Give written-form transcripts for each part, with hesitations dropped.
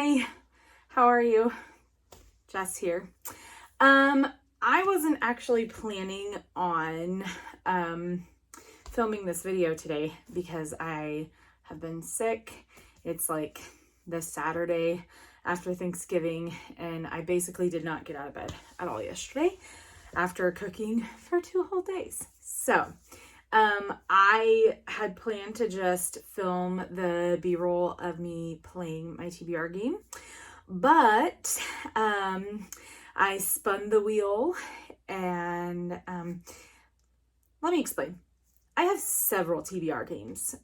Hi, how are you? Jess here. I wasn't actually planning on filming this video today because I have been sick. It's like the Saturday after Thanksgiving, and I basically did not get out of bed at all yesterday after cooking for 2 whole days. So I had planned to just film the B-roll of me playing my TBR game, but I spun the wheel and let me explain. I have several TBR games.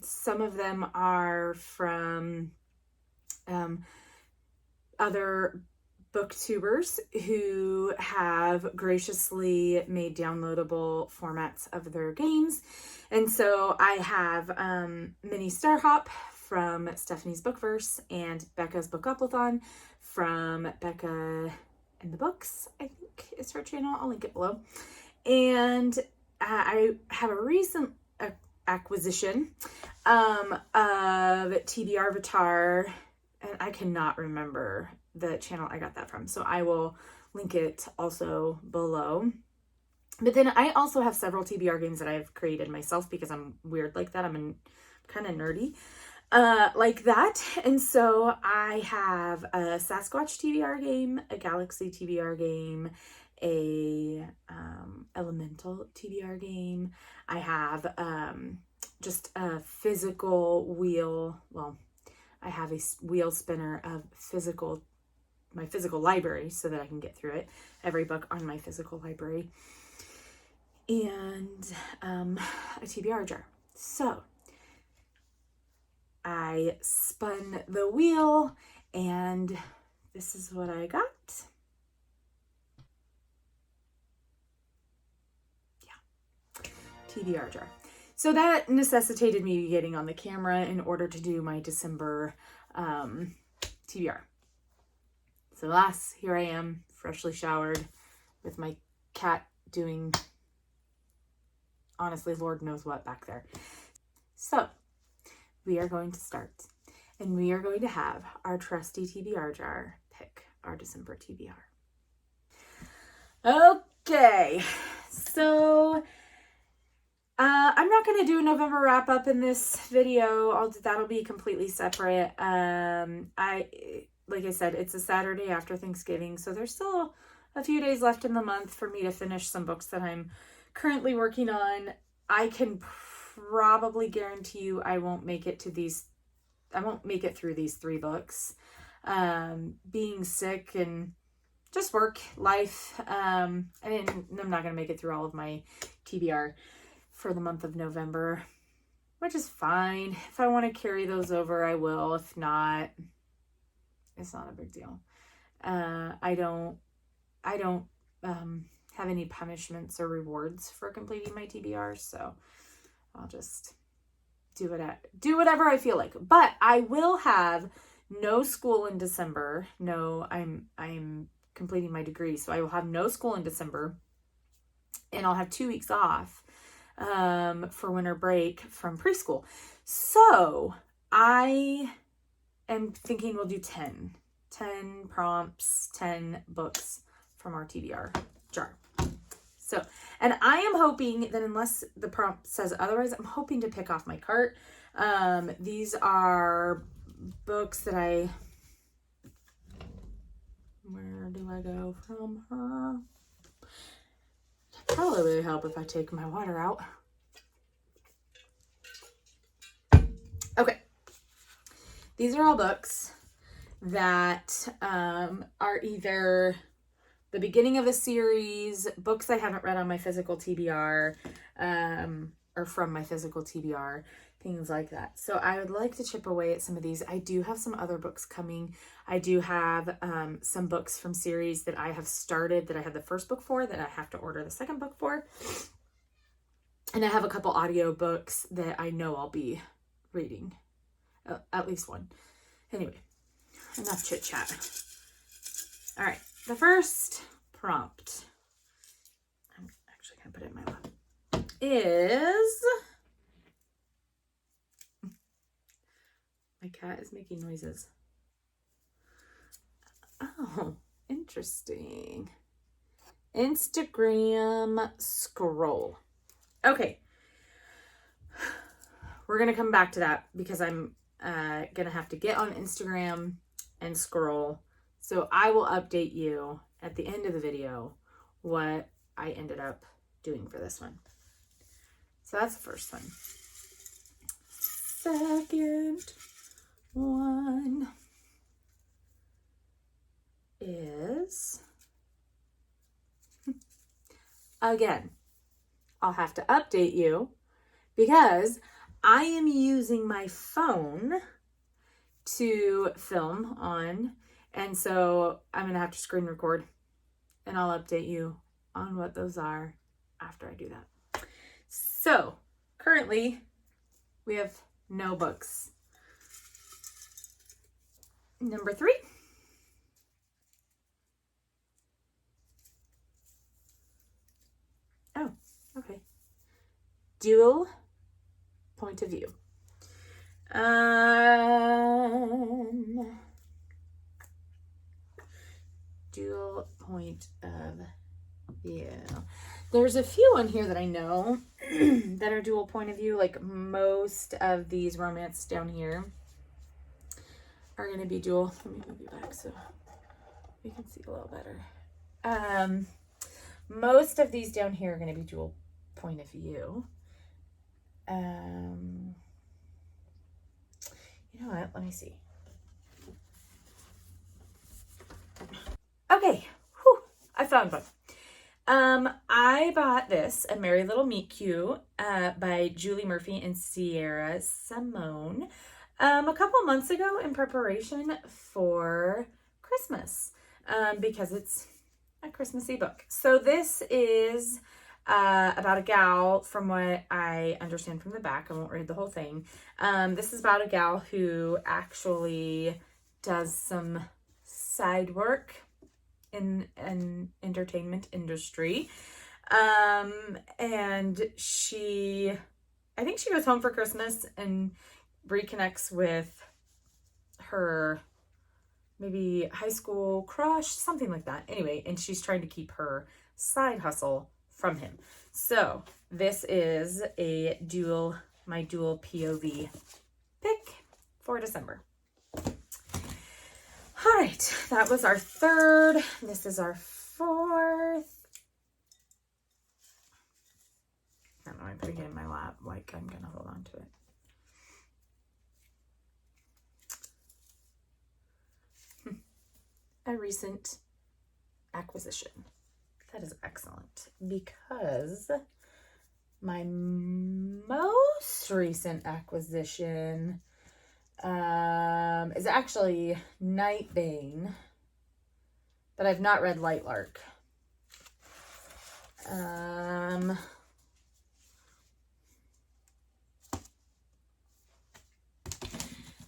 Some of them are from other booktubers who have graciously made downloadable formats of their games. And so I have Mini Starhop from Stephanie's Bookverse and Becca's Bookoplothon from Becca and the Books, I think is her channel. I'll link it below. And I have a recent acquisition of TBRvatar, and I cannot remember the channel I got that from, so I will link it also below. But then I also have several TBR games that I've created myself because I'm weird like that. I'm kind of nerdy like that. And so I have a Sasquatch TBR game, a Galaxy TBR game, a Elemental TBR game. I have just a physical wheel. Well, I have a wheel spinner of my physical library so that I can get through it. Every book on my physical library. And a TBR jar. So I spun the wheel and this is what I got. Yeah, TBR jar. So that necessitated me getting on the camera in order to do my December TBR. So here I am, freshly showered with my cat doing, honestly, Lord knows what back there. So we are going to start, and we are going to have our trusty TBR jar pick our December TBR. Okay, so I'm not going to do a November wrap up in this video. That'll be completely separate. Like I said, it's a Saturday after Thanksgiving, so there's still a few days left in the month for me to finish some books that I'm currently working on. I can probably guarantee you I won't make it through these 3 books. Being sick and just work, life, I'm not going to make it through all of my TBR for the month of November, which is fine. If I want to carry those over, I will. If not, it's not a big deal. I don't have any punishments or rewards for completing my TBR, so I'll just do whatever I feel like. But I will have no school in December. No, I'm completing my degree, so I will have no school in December, and I'll have 2 weeks off for winter break from preschool. So I am thinking we'll do 10 prompts, 10 books from our TBR jar. So, and I am hoping that unless the prompt says otherwise, I'm hoping to pick off my cart. These are books that where do I go from her? Probably would help if I take my water out. Okay. These are all books that are either the beginning of a series, books I haven't read on my physical TBR, or from my physical TBR, things like that. So I would like to chip away at some of these. I do have some other books coming. I do have some books from series that I have started that I have the first book for that I have to order the second book for. And I have a couple audio books that I know I'll be reading. At least one. Anyway, enough chit chat. All right, the first prompt, I'm actually going to put it in my lap, is, my cat is making noises. Oh, interesting. Instagram scroll. Okay. We're going to come back to that because I'm going to have to get on Instagram and scroll. So I will update you at the end of the video what I ended up doing for this one. So that's the first one. Second one is, again, I'll have to update you because I am using my phone to film on, and so I'm going to have to screen record, and I'll update you on what those are after I do that. So, currently, we have no books. Number 3. Oh, okay. Dual point of view. Dual point of view. There's a few on here that I know that are dual point of view. Like most of these romance down here are going to be dual. Let me move you back so we can see a little better. Most of these down here are going to be dual point of view. You know what? Let me see. Okay. Whew. I found one. I bought this, A Merry Little Meet Cute, by Julie Murphy and Sierra Simone, a couple months ago in preparation for Christmas, because it's a Christmassy book. So this is about a gal, from what I understand from the back. I won't read the whole thing. This is about a gal who actually does some side work in an entertainment industry. And I think she goes home for Christmas and reconnects with her maybe high school crush, something like that. Anyway, and she's trying to keep her side hustle from him. So this is my dual POV pick for December. All right, that was our third. This is our fourth. I don't know, I'm putting it in my lap like I'm gonna hold on to it. A recent acquisition. That is excellent because my most recent acquisition is actually Nightbane, but I've not read Lightlark.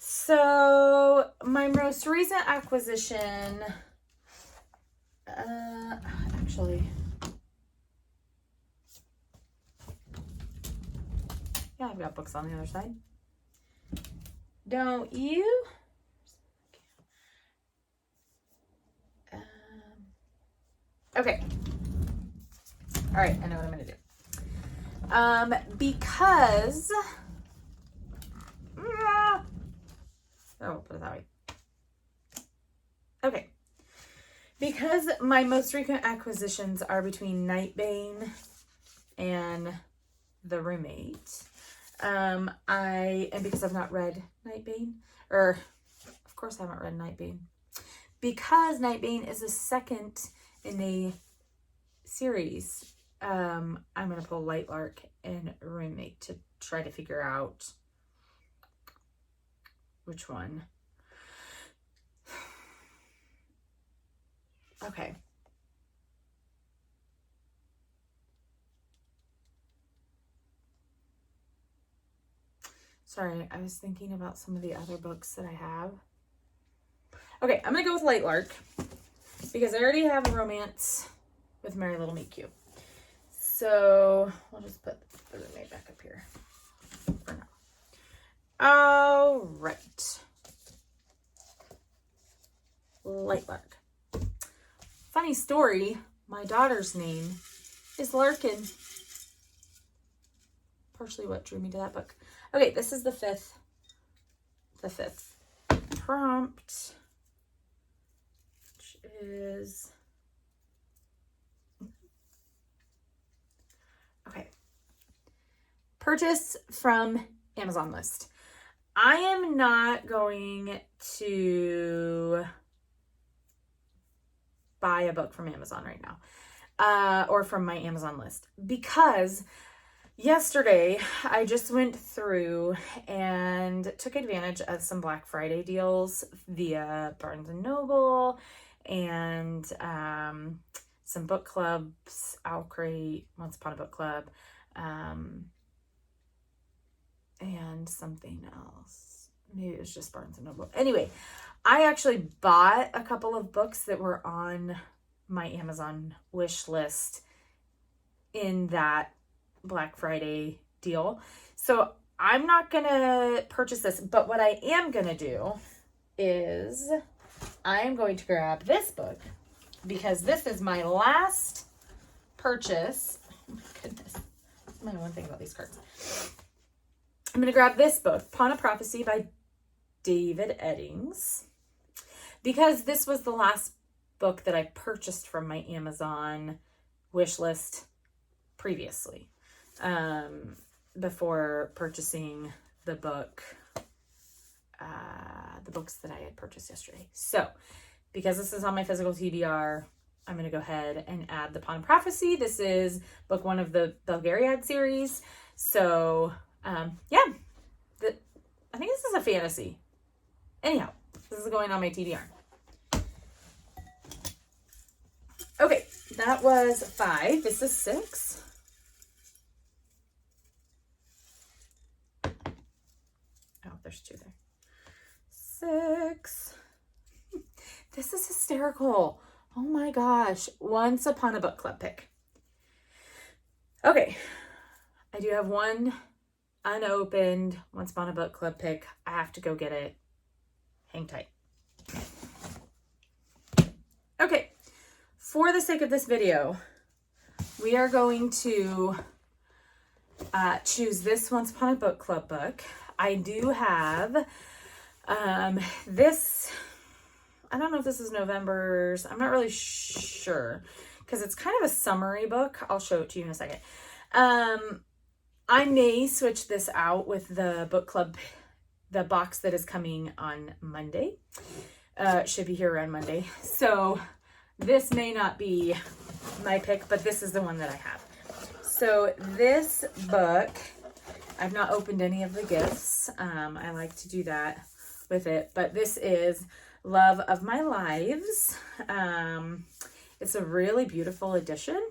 So my most recent acquisition, actually, yeah, I've got books on the other side. Don't you? Okay. All right, I know what I'm going to do. Because... Oh, put it that way. Okay. Because my most recent acquisitions are between Nightbane and The Roommate, and because I've not read Nightbane, or of course I haven't read Nightbane, because Nightbane is the second in a series, I'm going to pull Lightlark and Roommate to try to figure out which one. Okay. Sorry, I was thinking about some of the other books that I have. Okay, I'm going to go with Lightlark because I already have a romance with Merry Little Meet Cute. So we'll just put the Roommate back up here for now. All right. Lightlark. funny story, my daughter's name is Larkin. Partially what drew me to that book. Okay, this is the fifth prompt, which is, okay, purchase from Amazon list. I am not going to buy a book from Amazon right now, or from my Amazon list, because yesterday I just went through and took advantage of some Black Friday deals via Barnes & Noble and some book clubs, Owlcrate, Once Upon a Book Club, and something else. Maybe it was just Barnes & Noble. Anyway, I actually bought a couple of books that were on my Amazon wish list in that Black Friday deal. So I'm not going to purchase this, but what I am going to do is I am going to grab this book because this is my last purchase. Oh my goodness. That's my one thing about these cards. I'm going to grab this book, Pawn of Prophecy by David Eddings, because this was the last book that I purchased from my Amazon wish list previously, before purchasing the books that I had purchased yesterday. So because this is on my physical TBR, I'm going to go ahead and add the Pawn of Prophecy. This is book 1 of the Belgariad series. So yeah, I think this is a fantasy. Anyhow, this is going on my TBR. Okay, that was 5. This is 6. Oh, there's 2 there. 6. This is hysterical. Oh my gosh. Once Upon a Book Club pick. Okay, I do have one unopened Once Upon a Book Club pick. I have to go get it. Hang tight. Okay, for the sake of this video, we are going to choose this Once Upon a Book Club book. I do have this, I don't know if this is November's, I'm not really sure, because it's kind of a summary book. I'll show it to you in a second. I may switch this out with the book club, the box that is coming on Monday. Should be here around Monday. So this may not be my pick, but this is the one that I have. So this book, I've not opened any of the gifts. I like to do that with it, but this is Love of My Lives. It's a really beautiful edition.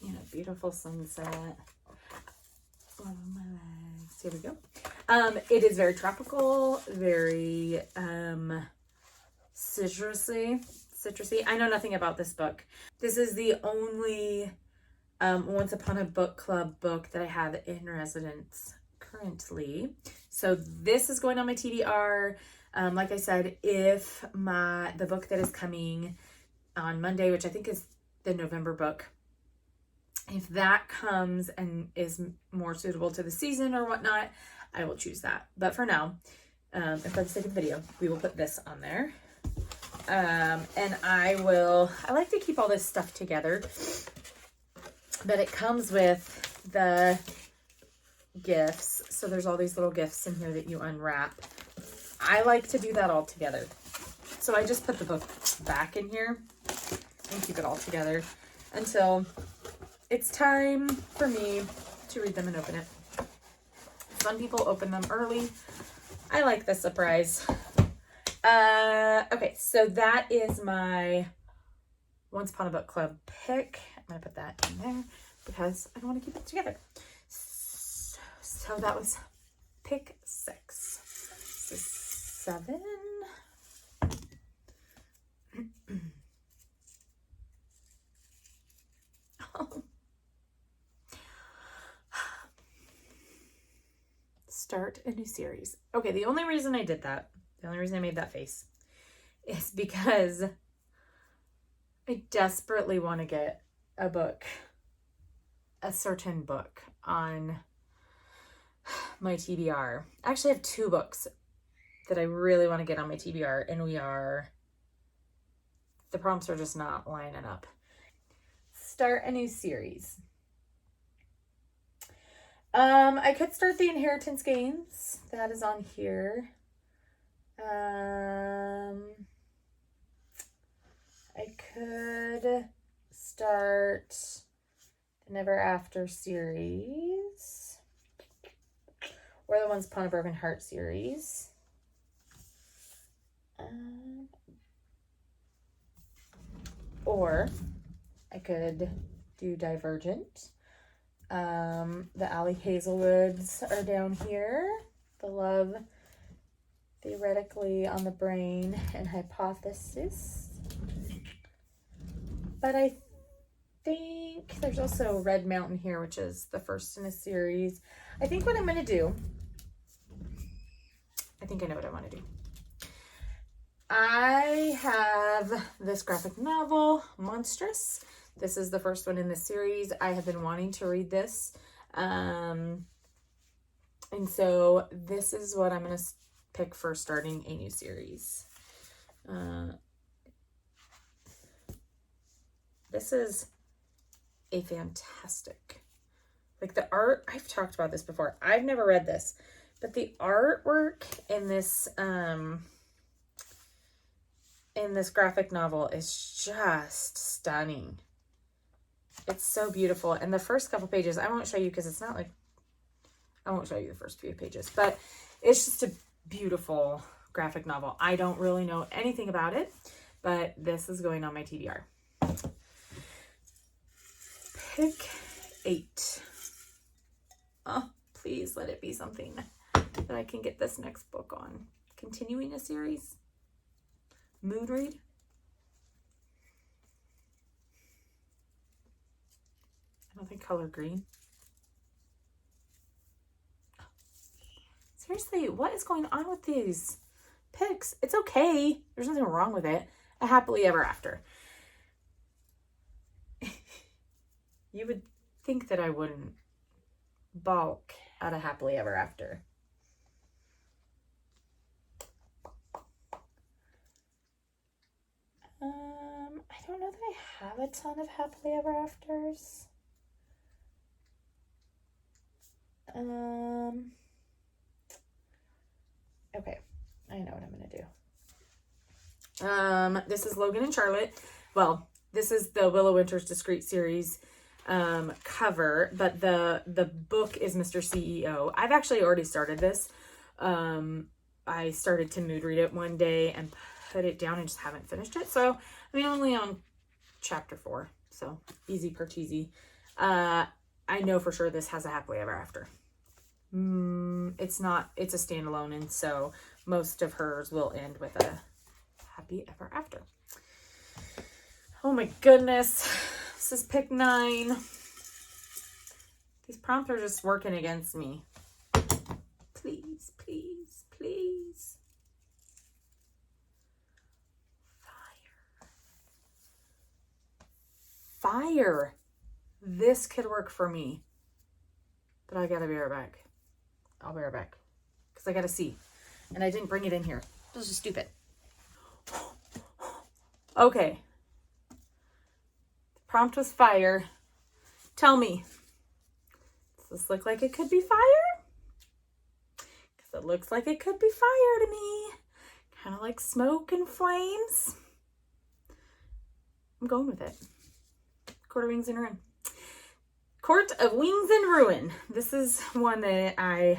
You know, beautiful sunset. Love of My Lives. Here we go. It is very tropical, very citrusy. I know nothing about this book. This is the only Once Upon a Book Club book that I have in residence currently. So this is going on my TBR. Like I said, if the book that is coming on Monday, which I think is the November book, if that comes and is more suitable to the season or whatnot, I will choose that. But for now, and for the sake of the video, we will put this on there. And I like to keep all this stuff together, but it comes with the gifts. So there's all these little gifts in here that you unwrap. I like to do that all together. So I just put the book back in here and keep it all together until it's time for me to read them and open it. Some people open them early. I like the surprise. Okay, so that is my Once Upon a Book Club pick. I'm going to put that in there because I want to keep it together. So that was pick 6. This is 7. Oh. Start a new series. Okay, the only reason I did that, the only reason I made that face is because I desperately want to get a book, a certain book on my TBR. I actually have 2 books that I really want to get on my TBR, and the prompts are just not lining up. Start a new series. I could start the Inheritance Games. That is on here. I could start the Never After series, or the Once Upon a Broken Heart series. Or I could do Divergent. The Allie Hazelwoods are down here. The Love, Theoretically on the Brain, and Hypothesis. But I think there's also Red Mountain here, which is the first in a series. I think what I'm going to do, I think I know what I want to do. I have this graphic novel, Monstrous. This is the first one in the series. I have been wanting to read this. And so this is what I'm going to pick for starting a new series. This is a fantastic, like the art, I've talked about this before. I've never read this, but the artwork in this graphic novel is just stunning. It's so beautiful. And the first couple pages, I won't show you because it's not like, I won't show you the first few pages, but it's just a beautiful graphic novel. I don't really know anything about it, but this is going on my TBR. Pick 8. Oh, please let it be something that I can get this next book on. Continuing a series. Mood read. I don't think color green. Seriously, what is going on with these picks? It's okay. There's nothing wrong with it. A Happily Ever After. You would think that I wouldn't balk at a Happily Ever After. I don't know that I have a ton of Happily Ever Afters. Okay, I know what I'm gonna do. This is Logan and Charlotte. Well, this is the Willow Winters Discreet series cover, but the book is Mr. CEO. I've actually already started this. I started to mood read it one day and put it down and just haven't finished it. So, I mean, only on chapter 4. So, easy peasy. I know for sure this has a Happily Ever After. It's a standalone, and so most of hers will end with a Happy Ever After. Oh my goodness. This is pick 9. These prompts are just working against me. Please, please, please. Fire. This could work for me. But I gotta be right back. I'll be right back. Because I gotta see. And I didn't bring it in here. This is stupid. Okay. Prompt was fire. Tell me. Does this look like it could be fire? Because it looks like it could be fire to me. Kind of like smoke and flames. I'm going with it. Court of Wings and Ruin. Court of Wings and Ruin. This is one that I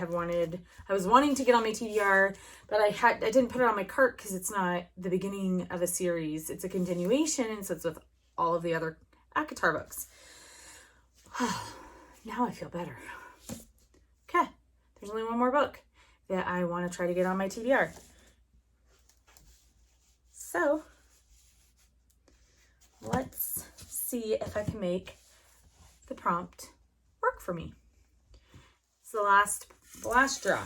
was wanting to get on my TBR, but I didn't put it on my cart because it's not the beginning of a series. It's a continuation, and so it's with all of the other ACOTAR books. Now I feel better. Okay, there's only one more book that I want to try to get on my TBR. So, let's see if I can make the prompt work for me. It's the last draw.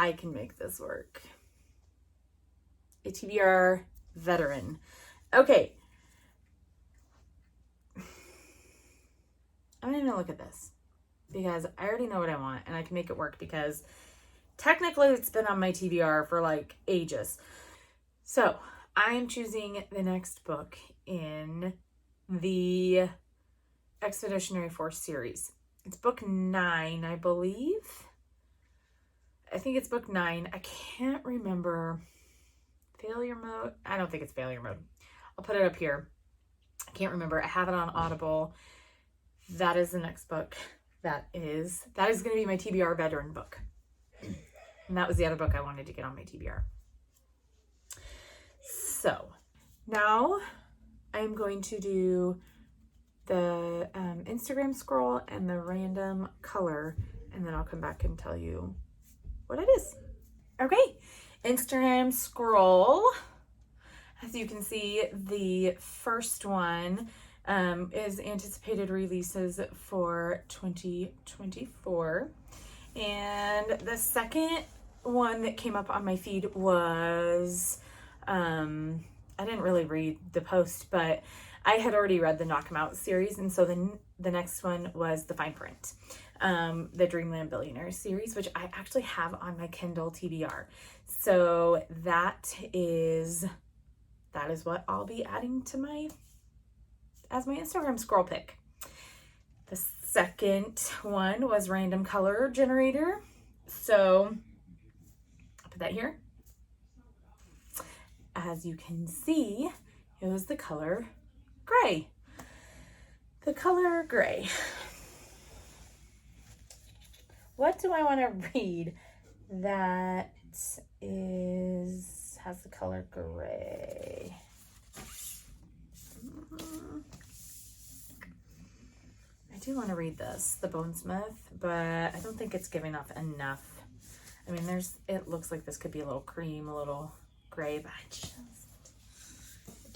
I can make this work. A TBR veteran. Okay. I'm not even gonna look at this because I already know what I want and I can make it work because technically it's been on my TBR for like ages. So I am choosing the next book in the Expeditionary Force series. It's book 9, I believe. I think it's book 9. I can't remember. Failure mode. I don't think it's failure mode. I'll put it up here. I can't remember. I have it on Audible. That is the next book. That is going to be my TBR veteran book. And that was the other book I wanted to get on my TBR. So now I'm going to do the Instagram scroll and the random color, and then I'll come back and tell you what it is. Okay, Instagram scroll. As you can see, the first one is anticipated releases for 2024. And the second one that came up on my feed was, I didn't really read the post, but I had already read the Knock 'em Out series. And so the next one was the fine print, the Dreamland Billionaires series, which I actually have on my Kindle TBR. So that is what I'll be adding to as my Instagram scroll pick. The second one was random color generator. So I'll put that here. As you can see, it was the color gray. The color gray. What do I want to read that has the color gray? I do want to read this, The Bonesmith, but I don't think it's giving off enough. I mean, it looks like this could be a little cream, a little gray, but I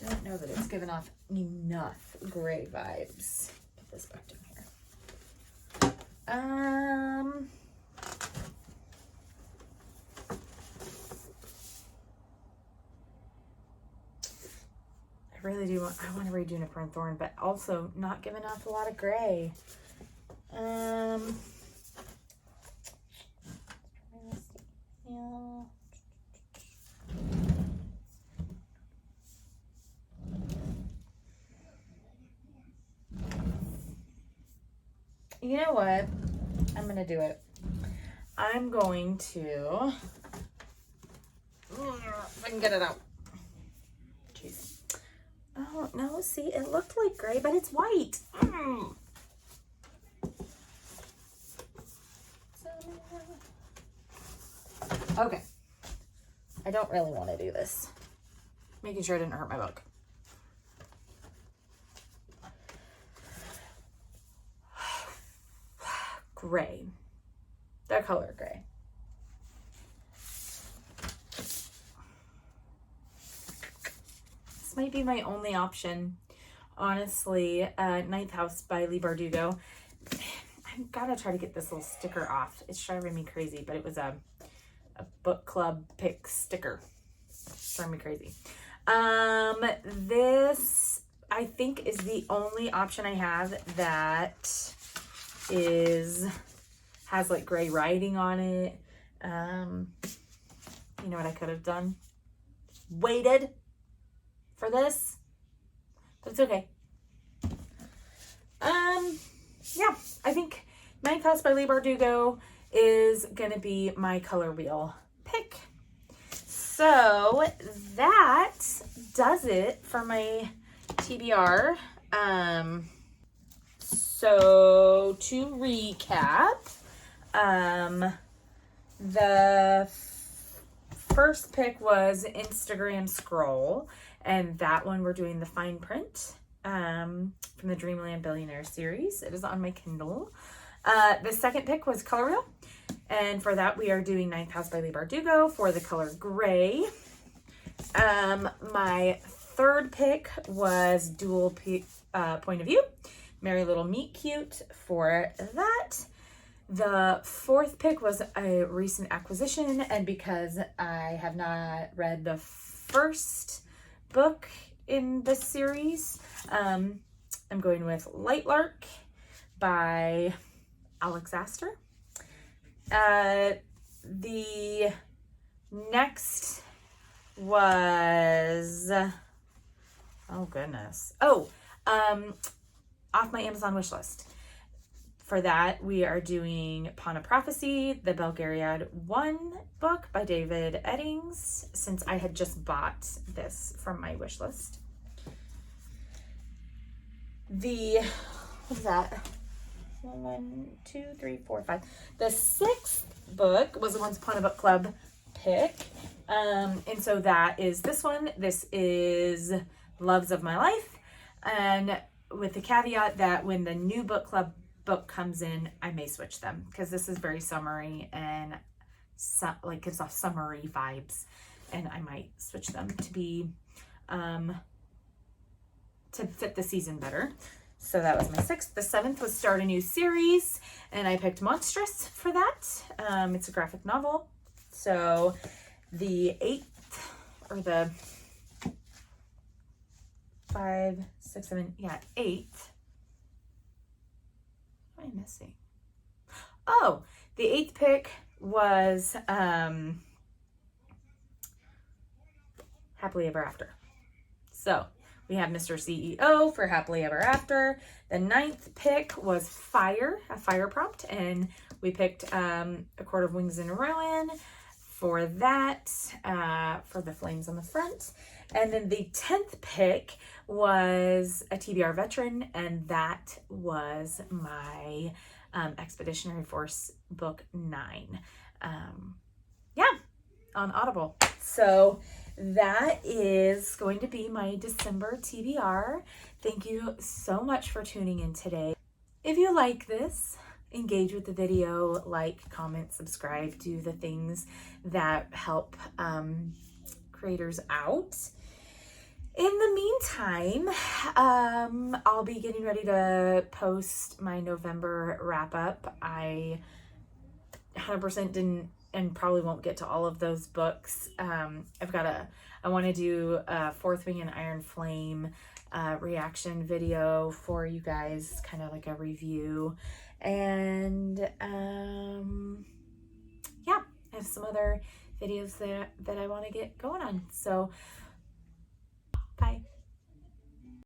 don't know that it's giving off enough gray vibes. Put this back down here. I really do I want to read Juniper and Thorn, but also not giving off a lot of gray. You know what? I'm going to do it. I'm going to, if I can get it out. Jeez. Oh, no, see, it looked like gray, but it's white. Okay. I don't really want to do this. Making sure I didn't hurt my book. Gray. The color gray. This might be my only option, honestly. Ninth House by Leigh Bardugo. I've got to try to get this little sticker off. It's driving me crazy, but it was a book club pick sticker. It's driving me crazy. This, I think, is the only option I have that has like gray writing on it. You know what I could have done? Waited for this, but it's okay. Yeah, I think Ninth House by Leigh Bardugo is gonna be my color wheel pick. So that does it for my TBR. So to recap, the first pick was Instagram Scroll, and that one we're doing the fine print from the Dreamland Billionaire series. It is on my Kindle. The second pick was Color Wheel, and for that we are doing Ninth House by Leigh Bardugo for the color gray. My third pick was Dual Point of View, Merry Little Meet Cute for that. The fourth pick was a recent acquisition, and because I have not read the first book in this series, I'm going with Light Lark by Alex Astor. The next was, oh goodness. Off my Amazon wish list. For that, we are doing Pawn of Prophecy, the Belgariad 1 book by David Eddings, since I had just bought this from my wish list. What is that? 1, 2, 3, 4, 5. The sixth book was the Once Upon a Book Club pick. And so that is this one. This is Loves of My Life. And with the caveat that when the new book club book comes in, I may switch them because this is very summery and gives off summery vibes, and I might switch them to be to fit the season better. So that was my sixth. The seventh was Start a New Series, and I picked Monstrous for that. It's a graphic novel. So the eighth, or the 5, 6, 7, eighth. What am I missing? Oh, the eighth pick was Happily Ever After. So we have Mr. CEO for Happily Ever After. The ninth pick was Fire, a fire prompt, and we picked A Court of Wings and Ruin for that, for the flames on the front. And then the 10th pick was a TBR veteran, and that was my Expeditionary Force book 9. On Audible. So that is going to be my December TBR. Thank you so much for tuning in today. If you like this, engage with the video, like, comment, subscribe, do the things that help creators out. In the meantime, I'll be getting ready to post my November wrap up. I 100% didn't and probably won't get to all of those books. I want to do a Fourth Wing and Iron Flame reaction video for you guys, kind of like a review. And I have some other videos that I want to get going on. So